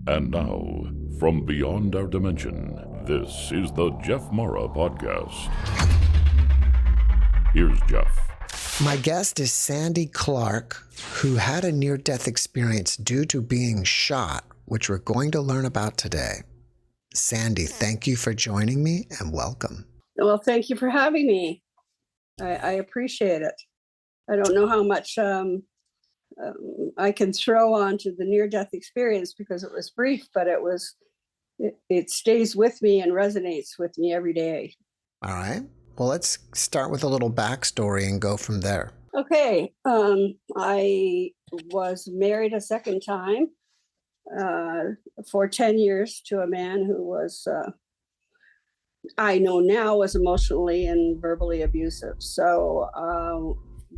And now, from beyond our dimension, this is the JeffMara podcast. Here's Jeff. My guest is Sandy Clark, who had a near-death experience due to being shot, which we're going to learn about today. Sandy, thank you for joining me and welcome. Well, thank you for having me. I appreciate it. I don't know how much I can throw onto the near-death experience because it was brief, but it stays with me and resonates with me every day. All right. Well, let's start with a little backstory and go from there. Okay. I was married a second time for 10 years to a man who was, I know now, was emotionally and verbally abusive. So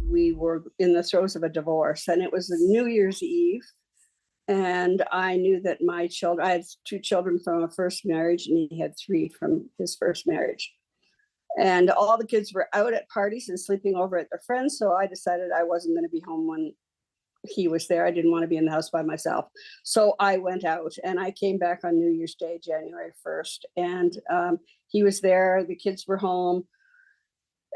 we were in the throes of a divorce, and it was New Year's Eve. And I knew that I had 2 children from a first marriage, and he had 3 from his first marriage. And all the kids were out at parties and sleeping over at their friends. So I decided I wasn't going to be home when he was there. I didn't want to be in the house by myself. So I went out, and I came back on New Year's Day, January 1st. And he was there. The kids were home.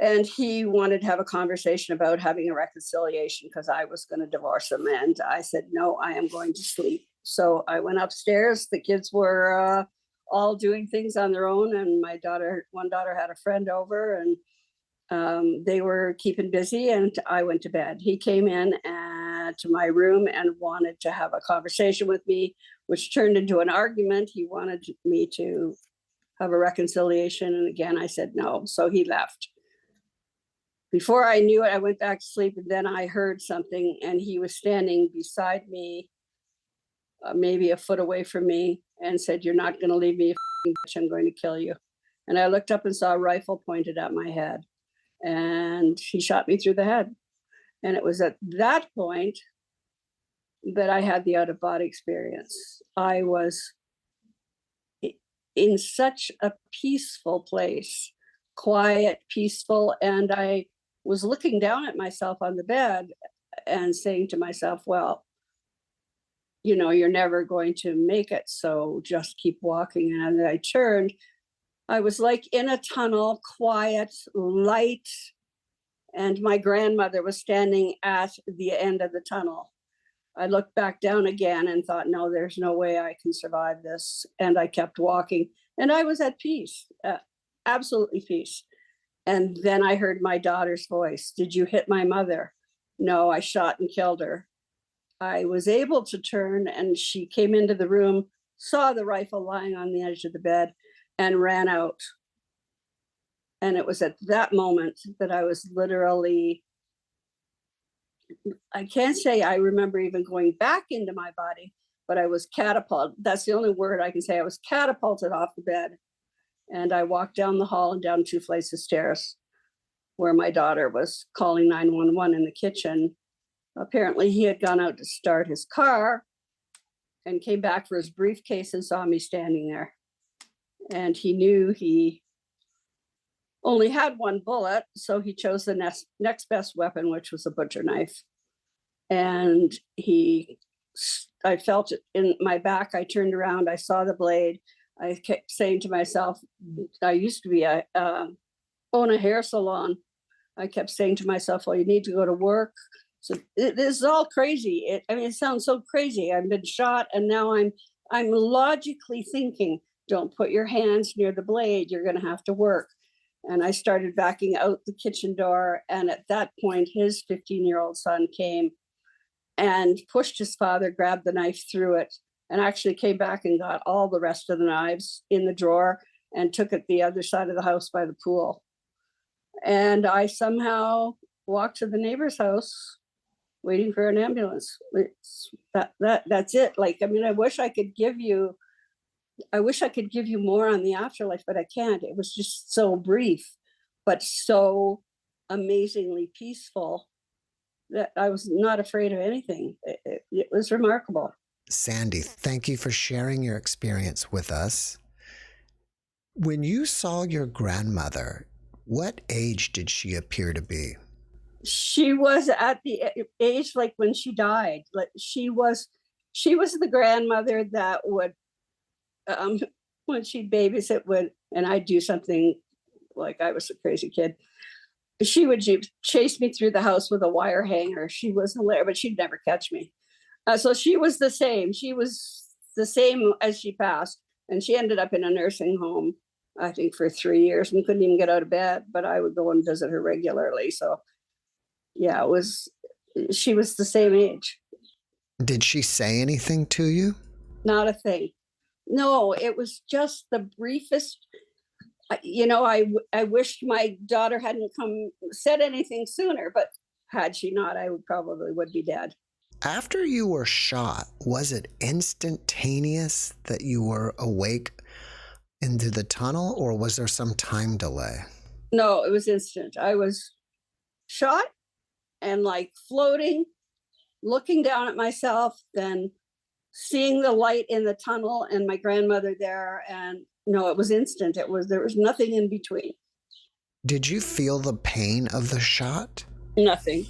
And he wanted to have a conversation about having a reconciliation because I was going to divorce him. And I said, no, I am going to sleep. So I went upstairs. The kids were all doing things on their own. And one daughter had a friend over, and they were keeping busy. And I went to bed. He came in to my room and wanted to have a conversation with me, which turned into an argument. He wanted me to have a reconciliation. And again, I said no. So he left. Before I knew it, I went back to sleep, and then I heard something, and he was standing beside me, maybe a foot away from me, and said, "You're not going to leave me, you bitch, I'm going to kill you." And I looked up and saw a rifle pointed at my head, and he shot me through the head. And it was at that point that I had the out-of-body experience. I was in such a peaceful place, quiet, peaceful, and I was looking down at myself on the bed and saying to myself, well, you're never going to make it, so just keep walking. And as I turned, I was like in a tunnel, quiet, light, and my grandmother was standing at the end of the tunnel. I looked back down again and thought, no, there's no way I can survive this. And I kept walking, and I was at peace, absolutely peace. And then I heard my daughter's voice. "Did you hit my mother?" "No, I shot and killed her." I was able to turn, and she came into the room, saw the rifle lying on the edge of the bed, and ran out. And it was at that moment that I was literally, I can't say I remember even going back into my body, but I was catapulted. That's the only word I can say. I was catapulted off the bed. And I walked down the hall and down 2 flights of stairs where my daughter was calling 911 in the kitchen. Apparently he had gone out to start his car and came back for his briefcase and saw me standing there. And he knew he only had 1 bullet, so he chose the next best weapon, which was a butcher knife. And I felt it in my back. I turned around, I saw the blade. I kept saying to myself, I used to own a hair salon. I kept saying to myself, well, you need to go to work. So this is all crazy. It sounds so crazy. I've been shot, and now I'm logically thinking, don't put your hands near the blade. You're going to have to work. And I started backing out the kitchen door. And at that point, his 15-year-old son came and pushed his father, grabbed the knife, threw it, and actually came back and got all the rest of the knives in the drawer and took it the other side of the house by the pool. And I somehow walked to the neighbor's house waiting for an ambulance. That's it. I wish I could give you more on the afterlife, but I can't. It was just so brief, but so amazingly peaceful that I was not afraid of anything. It was remarkable. Sandy, thank you for sharing your experience with us. When you saw your grandmother, what age did she appear to be? She was at the age like when she died. She was She was the grandmother that would, when she'd babysit and I'd do something like I was a crazy kid, she would chase me through the house with a wire hanger. She was hilarious, but she'd never catch me. So she was the same. She was the same as she passed. And she ended up in a nursing home, I think, for 3 years and couldn't even get out of bed. But I would go and visit her regularly. So, yeah, she was the same age. Did she say anything to you? Not a thing. No, it was just the briefest. I wished my daughter hadn't said anything sooner, but had she not, I would be dead. After you were shot, was it instantaneous that you were awake into the tunnel, or was there some time delay? No, it was instant. I was shot and like floating, looking down at myself, then seeing the light in the tunnel and my grandmother there. And no, it was instant. There was nothing in between. Did you feel the pain of the shot? Nothing.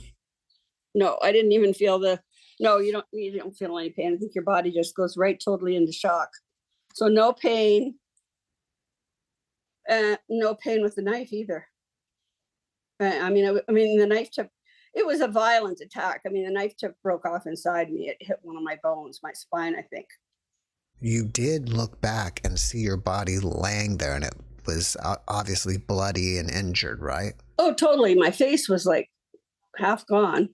No, I didn't even feel no, you don't feel any pain. I think your body just goes right totally into shock. So no pain. No pain with the knife either. I mean, the knife tip, it was a violent attack. I mean, the knife tip broke off inside me. It hit one of my bones, my spine, I think. You did look back and see your body laying there, and it was obviously bloody and injured, right? Oh, totally. My face was like half gone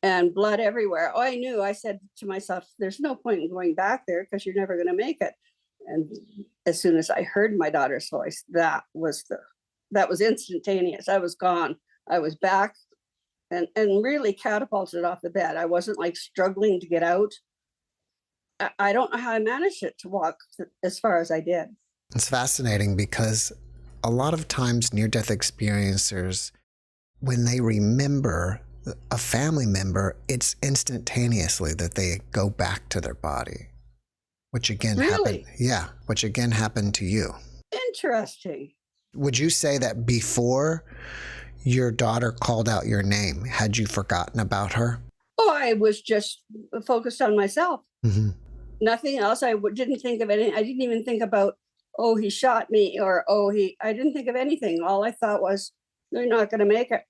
and blood everywhere. Oh, I knew. I said to myself, there's no point in going back there because you're never going to make it. And as soon as I heard my daughter's voice, that was instantaneous. I was gone. I was back and really catapulted off the bed. I wasn't like struggling to get out. I don't know how I managed it to walk as far as I did. It's fascinating because a lot of times near-death experiencers, when they remember a family member, it's instantaneously that they go back to their body, which again happened. Yeah, which again happened to you. Interesting. Would you say that before your daughter called out your name, had you forgotten about her? Oh, I was just focused on myself. Mm-hmm. Nothing else. I didn't think of anything. I didn't even think about, oh, he shot me, or I didn't think of anything. All I thought was, they're not going to make it.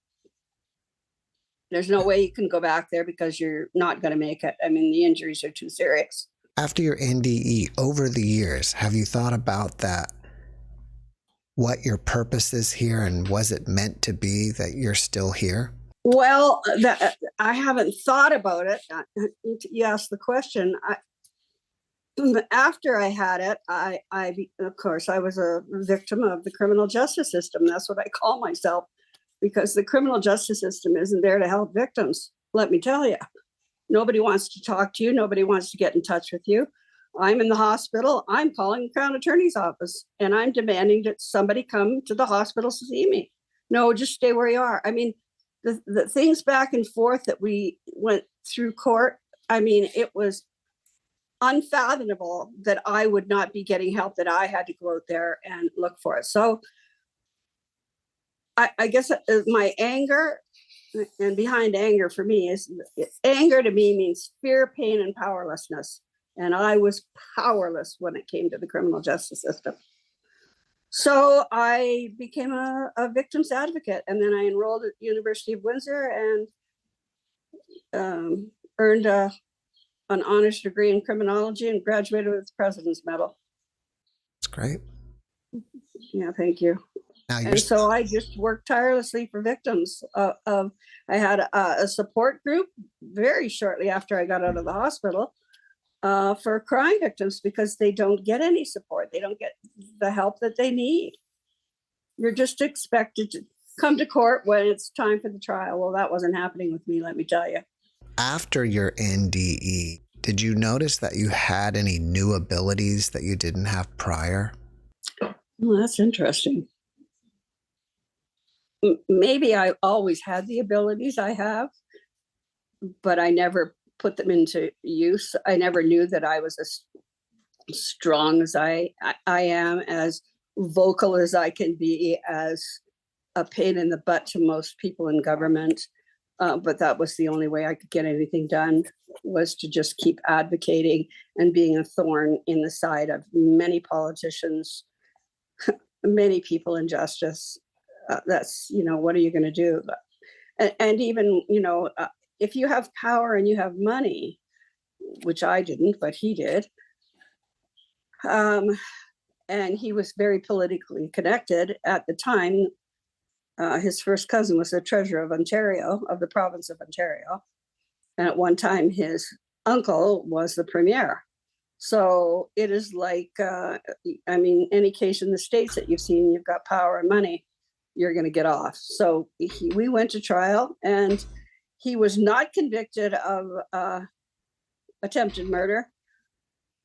There's no way you can go back there because you're not going to make it. I mean, the injuries are too serious. After your NDE, over the years, have you thought about that? What your purpose is here, and was it meant to be that you're still here? Well, I haven't thought about it. You asked the question. After I had it, I of course, I was a victim of the criminal justice system. That's what I call myself, because the criminal justice system isn't there to help victims. Let me tell you, nobody wants to talk to you. Nobody wants to get in touch with you. I'm in the hospital. I'm calling the Crown Attorney's office and I'm demanding that somebody come to the hospital to see me. No, just stay where you are. I mean, the things back and forth that we went through court, I mean, it was unfathomable that I would not be getting help, that I had to go out there and look for it. So I guess my anger, and behind anger for me is, anger to me means fear, pain, and powerlessness. And I was powerless when it came to the criminal justice system. So I became a victims advocate, and then I enrolled at the University of Windsor and earned an honors degree in criminology and graduated with the President's Medal. That's great. Yeah, thank you. And so I just worked tirelessly for victims. I had a support group very shortly after I got out of the hospital for crime victims, because they don't get any support. They don't get the help that they need. You're just expected to come to court when it's time for the trial. Well, that wasn't happening with me, let me tell you. After your NDE, did you notice that you had any new abilities that you didn't have prior? Well, that's interesting. Maybe I always had the abilities I have, but I never put them into use. I never knew that I was as strong as I am, as vocal as I can be, as a pain in the butt to most people in government. But that was the only way I could get anything done, was to just keep advocating and being a thorn in the side of many politicians, many people in justice. That's, what are you going to do? And even, if you have power and you have money, which I didn't, but he did, and he was very politically connected at the time. His first cousin was the treasurer of Ontario, of the province of Ontario. And at one time, his uncle was the premier. So it is like, any case in the States that you've seen, you've got power and money, you're going to get off. So we went to trial, and he was not convicted of attempted murder,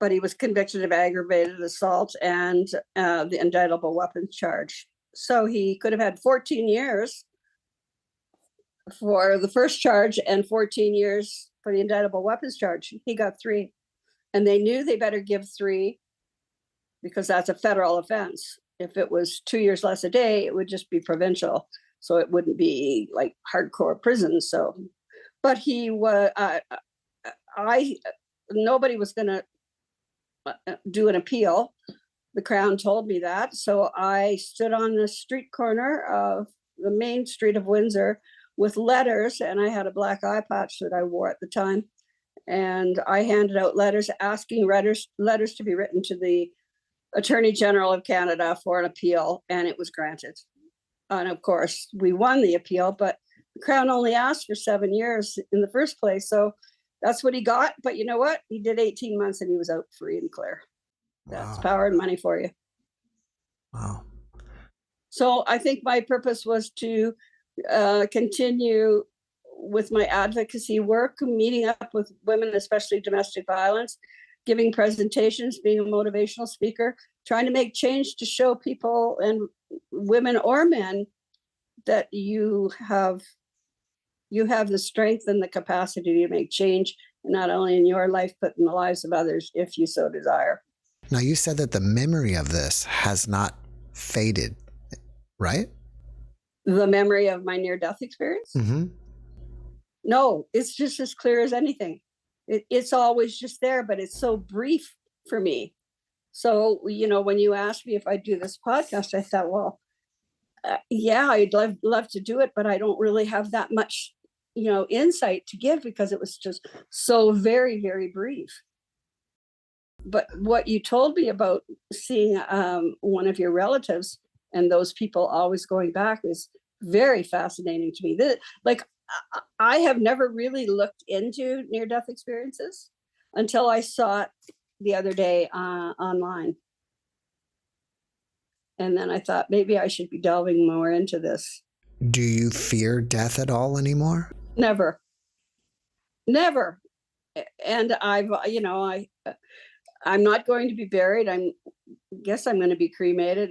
but he was convicted of aggravated assault and the indictable weapons charge. So he could have had 14 years for the first charge and 14 years for the indictable weapons charge. He got 3. And they knew they better give 3 because that's a federal offense. If it was 2 years less a day, it would just be provincial. So it wouldn't be like hardcore prison. So, but he was, nobody was going to do an appeal. The Crown told me that. So I stood on the street corner of the main street of Windsor with letters, and I had a black eye patch that I wore at the time. And I handed out letters asking letters to be written to the Attorney General of Canada for an appeal, and it was granted. And of course, we won the appeal, but the Crown only asked for 7 years in the first place. So that's what he got. But you know what? He did 18 months and he was out free and clear. That's power and money for you. Wow. So I think my purpose was to continue with my advocacy work, meeting up with women, especially domestic violence, giving presentations, being a motivational speaker, trying to make change to show people, and women or men, that you have the strength and the capacity to make change, not only in your life, but in the lives of others, if you so desire. Now, you said that the memory of this has not faded, right? The memory of my near-death experience? Mm-hmm. No, it's just as clear as anything. It's always just there, but it's so brief for me. So, when you asked me if I do this podcast, I thought, well, yeah, I'd love to do it, but I don't really have that much, insight to give because it was just so very, very brief. But what you told me about seeing one of your relatives and those people always going back is very fascinating to me. I have never really looked into near-death experiences until I saw it the other day online. And then I thought maybe I should be delving more into this. Do you fear death at all anymore? Never. And I'm not going to be buried. I guess I'm going to be cremated.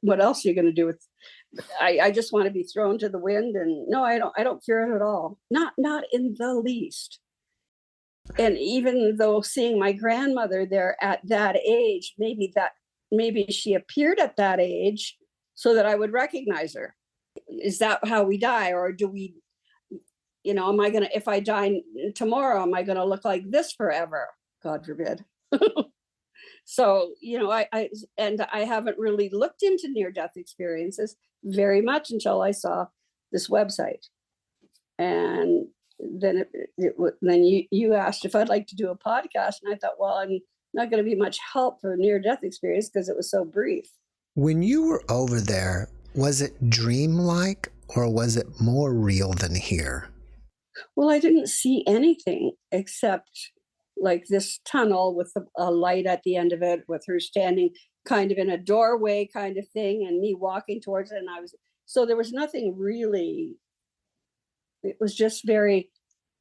What else are you going to do with? I just want to be thrown to the wind. And no, I don't fear it at all. Not in the least. And even though seeing my grandmother there at that age, maybe she appeared at that age so that I would recognize her. Is that how we die? Or do we, am I going to, if I die tomorrow, am I going to look like this forever? God forbid. So, I haven't really looked into near-death experiences very much until I saw this website. And then then you asked if I'd like to do a podcast, and I thought, well, I'm not going to be much help for near-death experience because it was so brief. When you were over there, was it dreamlike or was it more real than here? Well, I didn't see anything except like this tunnel with a light at the end of it, with her standing kind of in a doorway kind of thing, and me walking towards it. And so there was nothing really, it was just very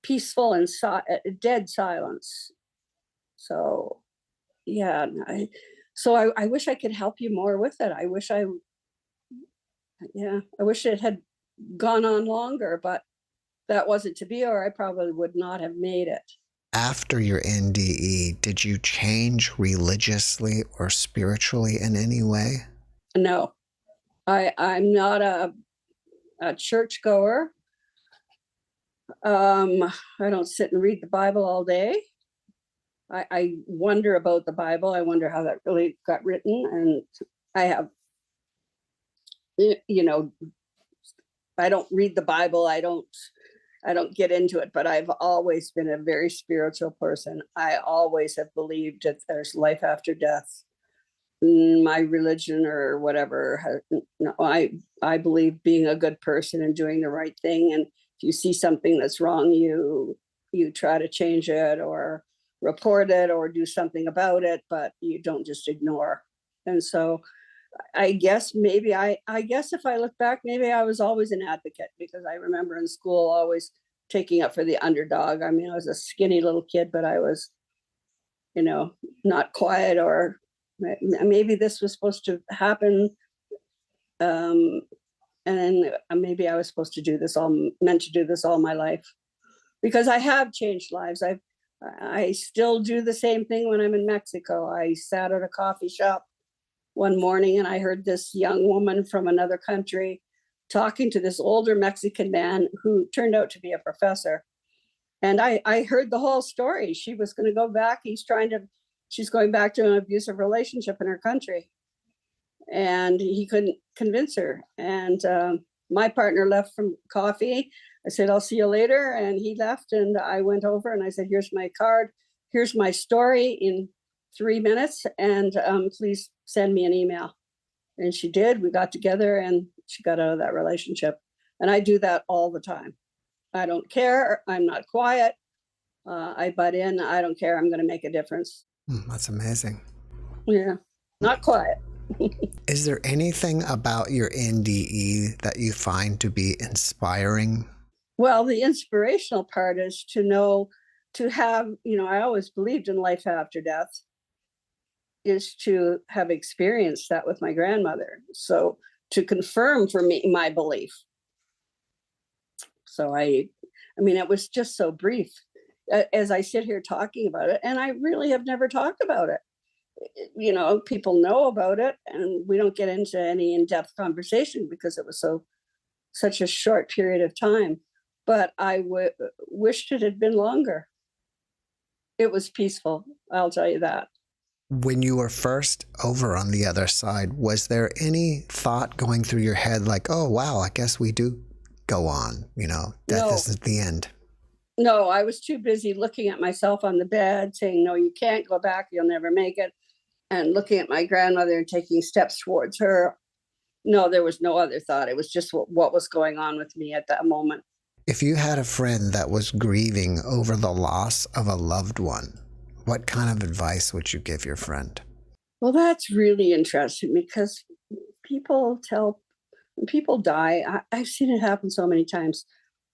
peaceful and dead silence. So, yeah, I wish I could help you more with it. I wish it had gone on longer, but that wasn't to be, or I probably would not have made it. After your NDE, did you change religiously or spiritually in any way? No, I'm not a churchgoer. I don't sit and read the Bible all day. I wonder about the Bible. I wonder how that really got written. And I have, you know, I don't read the Bible. I don't get into it, but I've always been a very spiritual person. I always have believed that there's life after death. My religion or whatever, no, I believe being a good person and doing the right thing. And if you see something that's wrong, you try to change it or report it or do something about it, but you don't just ignore. And so I guess maybe I guess if I look back, maybe I was always an advocate, because I remember in school always taking up for the underdog. I mean, I was a skinny little kid, but I was, not quiet, or maybe this was supposed to happen. And then maybe I was supposed to do this meant to do this all my life, because I have changed lives. I still do the same thing when I'm in Mexico. I sat at a coffee shop one morning and I heard this young woman from another country talking to this older Mexican man who turned out to be a professor. And I heard the whole story. She was going to go back. She's going back to an abusive relationship in her country. And he couldn't convince her. And my partner left from coffee. I said, I'll see you later. And he left, and I went over and I said, here's my card. Here's my story in 3 minutes. And please send me an email. And she did. We got together and she got out of that relationship. And I do that all the time. I don't care. I'm not quiet. I butt in. I don't care. I'm going to make a difference. That's amazing. Yeah. Not quiet. Is there anything about your NDE that you find to be inspiring? Well, the inspirational part is to have, I always believed in life after death, is to have experienced that with my grandmother. So to confirm for me my belief. So I mean, it was just so brief as I sit here talking about it, and I really have never talked about it. People know about it, and we don't get into any in-depth conversation because it was such a short period of time. But I wished it had been longer. It was peaceful, I'll tell you that. When you were first over on the other side, was there any thought going through your head like, oh, wow, I guess we do go on, death isn't the end? No, I was too busy looking at myself on the bed saying, no, you can't go back, you'll never make it. And looking at my grandmother and taking steps towards her. No, there was no other thought. It was just what was going on with me at that moment. If you had a friend that was grieving over the loss of a loved one, what kind of advice would you give your friend? Well, that's really interesting, because when people die, I've seen it happen so many times.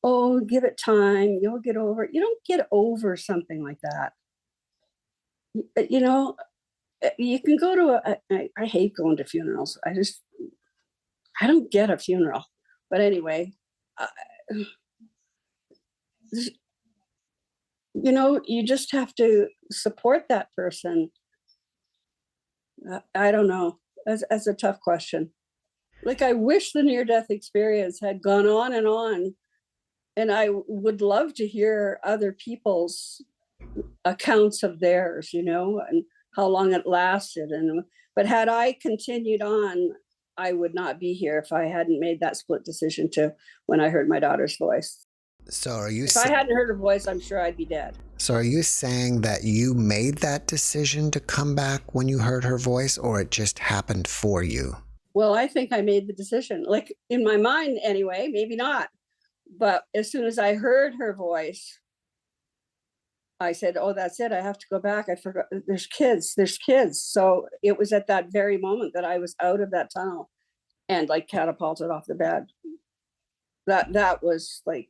Oh, give it time. You'll get over it. You don't get over something like that. You can go to I hate going to funerals. I don't get a funeral. But anyway, you just have to support that person. I don't know. That's a tough question. Like, I wish the near-death experience had gone on, and I would love to hear other people's accounts of theirs, and how long it lasted. But had I continued on, I would not be here if I hadn't made that split decision when I heard my daughter's voice. So if I hadn't heard her voice, I'm sure I'd be dead. So are you saying that you made that decision to come back when you heard her voice, or it just happened for you? Well, I think I made the decision, like in my mind anyway, maybe not. But as soon as I heard her voice, I said, oh, that's it. I have to go back. I forgot. There's kids. So it was at that very moment that I was out of that tunnel and like catapulted off the bed. That was like,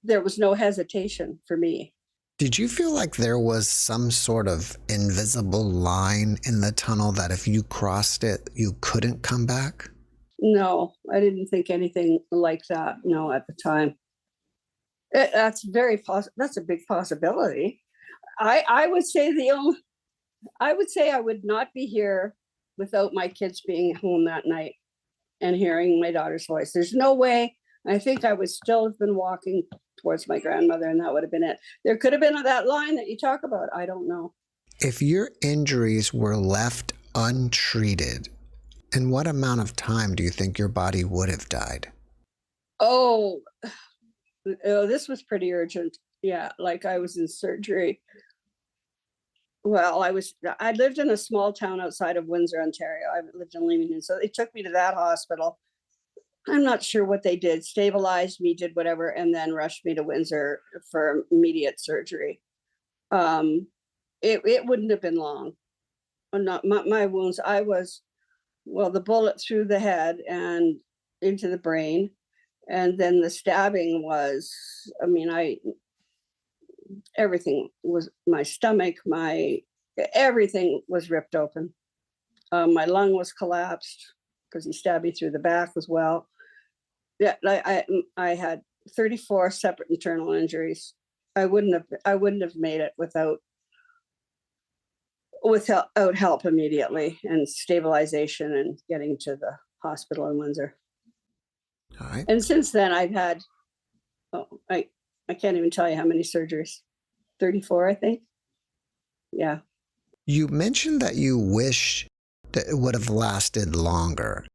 there was no hesitation for me. Did you feel like there was some sort of invisible line in the tunnel that if you crossed it, you couldn't come back? No, I didn't think anything like that. No, at the time. That's that's a big possibility. I would say I would not be here without my kids being home that night and hearing my daughter's voice. There's no way I think I would still have been walking towards my grandmother, and that would have been it. There could have been that line that you talk about. I don't know. If your injuries were left untreated, in what amount of time do you think your body would have died? Oh, this was pretty urgent. Yeah, like I was in surgery. Well, I lived in a small town outside of Windsor, Ontario. I lived in Leamington, so they took me to that hospital. I'm not sure what they did, stabilized me, did whatever, and then rushed me to Windsor for immediate surgery. It wouldn't have been long. Not my wounds. The bullet through the head and into the brain, and then the stabbing was, everything was, my stomach, everything was ripped open. My lung was collapsed because he stabbed me through the back as well. Yeah, I had 34 separate internal injuries. I wouldn't have made it without help immediately and stabilization and getting to the hospital in Windsor. All right. And since then I've had, I can't even tell you how many surgeries. 34, I think. Yeah. You mentioned that you wish that it would have lasted longer.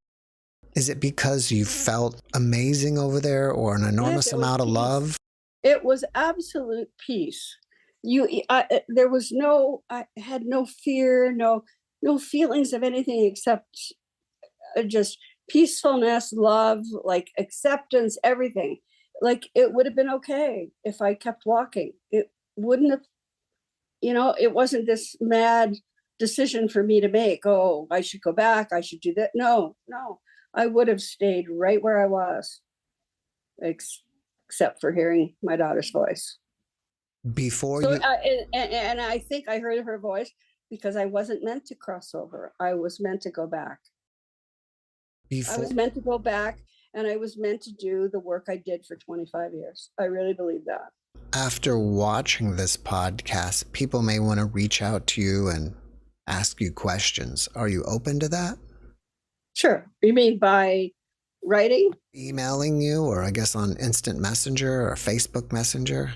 Is it because you felt amazing over there, or an enormous amount of love? It was absolute peace. I had no fear, no feelings of anything except just peacefulness, love, like acceptance, everything. Like it would have been okay if I kept walking. It wouldn't have, it wasn't this mad decision for me to make. Oh, I should go back. I should do that. No. I would have stayed right where I was, except for hearing my daughter's voice. And I think I heard her voice because I wasn't meant to cross over. I was meant to go back. I was meant to go back, and I was meant to do the work I did for 25 years. I really believe that. After watching this podcast, people may want to reach out to you and ask you questions. Are you open to that? Sure. You mean by writing? Emailing you, or I guess on Instant Messenger or Facebook Messenger?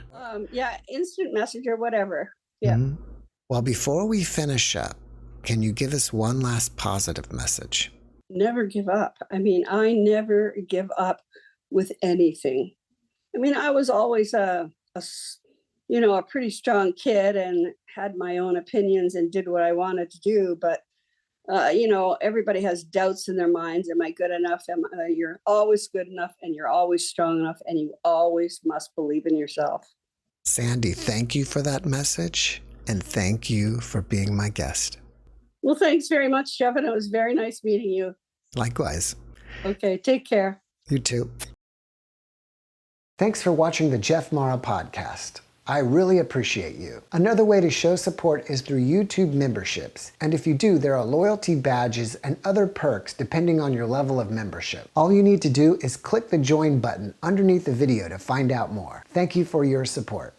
Yeah, Instant Messenger, whatever. Yeah. Mm-hmm. Well, before we finish up, can you give us one last positive message? Never give up. I never give up with anything. I was always a pretty strong kid and had my own opinions and did what I wanted to do. But, everybody has doubts in their minds. Am I good enough? You're always good enough, and you're always strong enough, and you always must believe in yourself. Sandy, thank you for that message, and thank you for being my guest. Well, thanks very much, Jeff, and it was very nice meeting you. Likewise. Okay, take care. You too. Thanks for watching the JeffMara podcast. I really appreciate you. Another way to show support is through YouTube memberships. And if you do, there are loyalty badges and other perks depending on your level of membership. All you need to do is click the join button underneath the video to find out more. Thank you for your support.